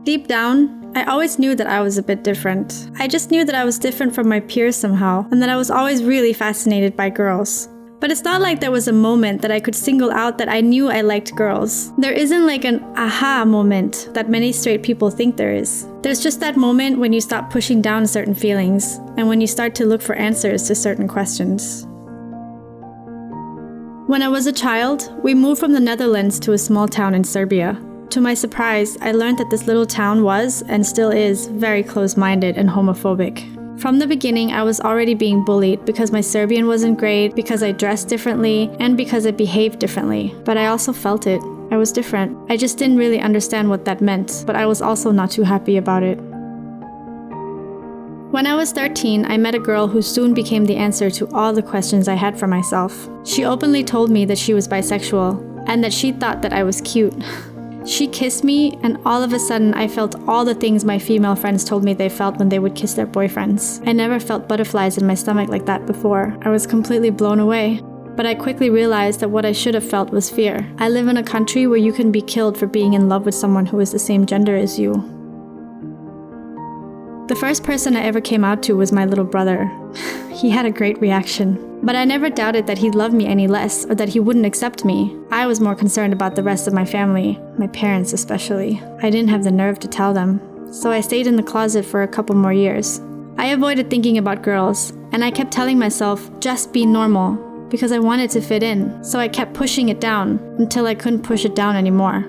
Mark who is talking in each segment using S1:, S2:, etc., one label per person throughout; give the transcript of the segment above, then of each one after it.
S1: Deep down, I always knew that I was a bit different. I just knew that I was different from my peers somehow, and that I was always really fascinated by girls. But it's not like there was a moment that I could single out that I knew I liked girls. There isn't like an aha moment that many straight people think there is. There's just that moment when you stop pushing down certain feelings, and when you start to look for answers to certain questions. When I was a child, we moved from the Netherlands to a small town in Serbia. To my surprise, I learned that this little town was, and still is, very close-minded and homophobic. From the beginning, I was already being bullied because my Serbian wasn't great, because I dressed differently, and because I behaved differently. But I also felt it. I was different. I just didn't really understand what that meant, but I was also not too happy about it. When I was 13, I met a girl who soon became the answer to all the questions I had for myself. She openly told me that she was bisexual, and that she thought that I was cute. She kissed me, and all of a sudden I felt all the things my female friends told me they felt when they would kiss their boyfriends. I never felt butterflies in my stomach like that before. I was completely blown away. But I quickly realized that what I should have felt was fear. I live in a country where you can be killed for being in love with someone who is the same gender as you. The first person I ever came out to was my little brother. He had a great reaction. But I never doubted that he'd love me any less, or that he wouldn't accept me. I was more concerned about the rest of my family, my parents especially. I didn't have the nerve to tell them, so I stayed in the closet for a couple more years. I avoided thinking about girls, and I kept telling myself, just be normal, because I wanted to fit in, so I kept pushing it down, until I couldn't push it down anymore.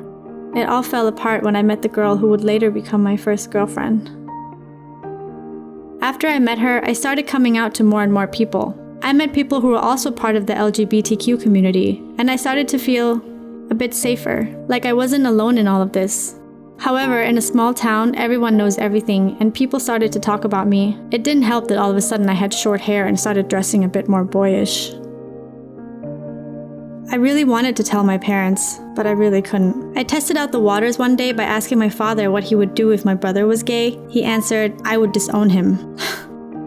S1: It all fell apart when I met the girl who would later become my first girlfriend. After I met her, I started coming out to more and more people. I met people who were also part of the LGBTQ community, and I started to feel a bit safer, like I wasn't alone in all of this. However, in a small town, everyone knows everything, and people started to talk about me. It didn't help that all of a sudden I had short hair and started dressing a bit more boyish. I really wanted to tell my parents, but I really couldn't. I tested out the waters one day by asking my father what he would do if my brother was gay. He answered, I would disown him.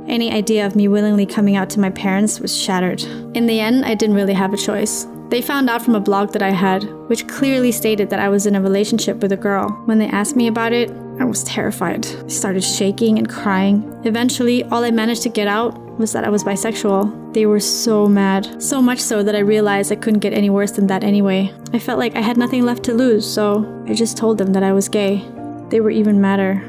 S1: Any idea of me willingly coming out to my parents was shattered. In the end, I didn't really have a choice. They found out from a blog that I had, which clearly stated that I was in a relationship with a girl. When they asked me about it, I was terrified. I started shaking and crying. Eventually, all I managed to get out was that I was bisexual. They were so mad. So much so that I realized I couldn't get any worse than that anyway. I felt like I had nothing left to lose, so I just told them that I was gay. They were even madder.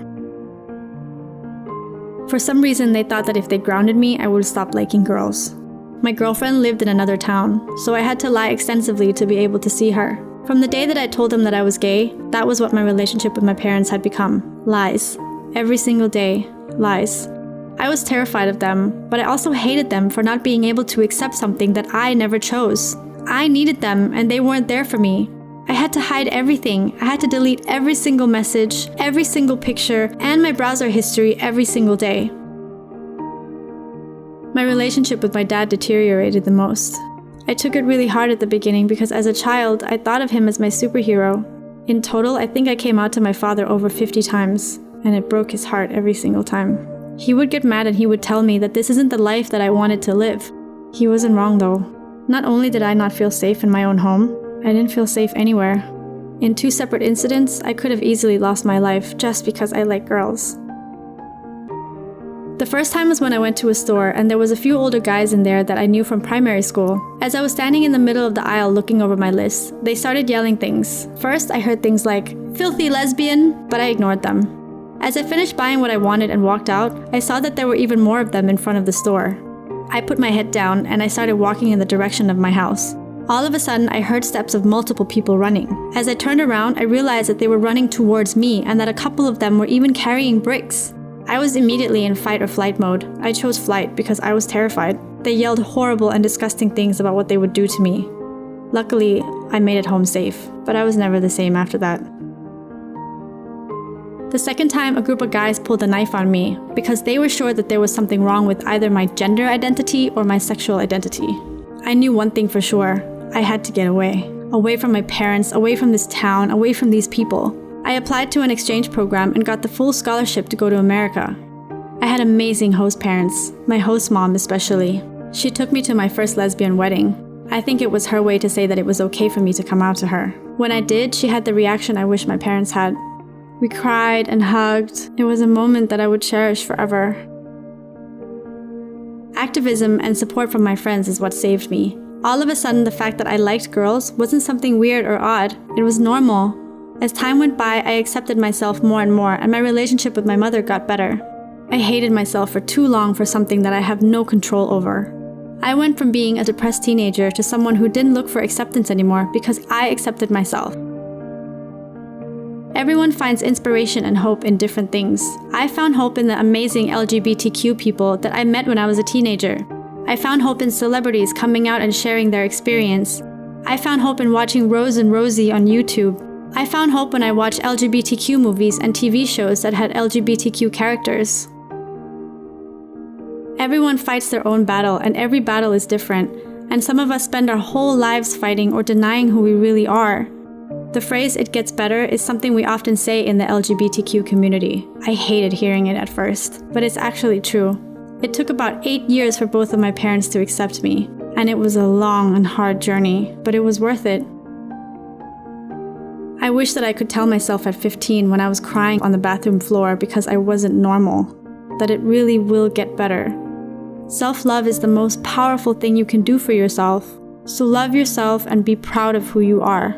S1: For some reason, they thought that if they grounded me, I would stop liking girls. My girlfriend lived in another town, so I had to lie extensively to be able to see her. From the day that I told them that I was gay, that was what my relationship with my parents had become. Lies. Every single day. Lies. I was terrified of them, but I also hated them for not being able to accept something that I never chose. I needed them, and they weren't there for me. I had to hide everything. I had to delete every single message, every single picture, and my browser history every single day. My relationship with my dad deteriorated the most. I took it really hard at the beginning because as a child, I thought of him as my superhero. In total, I think I came out to my father over 50 times, and it broke his heart every single time. He would get mad and he would tell me that this isn't the life that I wanted to live. He wasn't wrong though. Not only did I not feel safe in my own home, I didn't feel safe anywhere. In 2 separate incidents, I could have easily lost my life just because I like girls. The first time was when I went to a store and there was a few older guys in there that I knew from primary school. As I was standing in the middle of the aisle looking over my list, they started yelling things. First, I heard things like, "Filthy lesbian," but I ignored them. As I finished buying what I wanted and walked out, I saw that there were even more of them in front of the store. I put my head down and I started walking in the direction of my house. All of a sudden, I heard steps of multiple people running. As I turned around, I realized that they were running towards me and that a couple of them were even carrying bricks. I was immediately in fight or flight mode. I chose flight because I was terrified. They yelled horrible and disgusting things about what they would do to me. Luckily, I made it home safe, but I was never the same after that. The second time, a group of guys pulled a knife on me because they were sure that there was something wrong with either my gender identity or my sexual identity. I knew one thing for sure. I had to get away. Away from my parents, away from this town, away from these people. I applied to an exchange program and got the full scholarship to go to America. I had amazing host parents, my host mom especially. She took me to my first lesbian wedding. I think it was her way to say that it was okay for me to come out to her. When I did, she had the reaction I wish my parents had. We cried and hugged. It was a moment that I would cherish forever. Activism and support from my friends is what saved me. All of a sudden, the fact that I liked girls wasn't something weird or odd. It was normal. As time went by, I accepted myself more and more, and my relationship with my mother got better. I hated myself for too long for something that I have no control over. I went from being a depressed teenager to someone who didn't look for acceptance anymore because I accepted myself. Everyone finds inspiration and hope in different things. I found hope in the amazing LGBTQ people that I met when I was a teenager. I found hope in celebrities coming out and sharing their experience. I found hope in watching Rose and Rosie on YouTube. I found hope when I watched LGBTQ movies and TV shows that had LGBTQ characters. Everyone fights their own battle, and every battle is different, and some of us spend our whole lives fighting or denying who we really are. The phrase "it gets better" is something we often say in the LGBTQ community. I hated hearing it at first, but it's actually true. It took about 8 years for both of my parents to accept me, and it was a long and hard journey, but it was worth it. I wish that I could tell myself at 15 when I was crying on the bathroom floor because I wasn't normal, that it really will get better. Self-love is the most powerful thing you can do for yourself, so love yourself and be proud of who you are.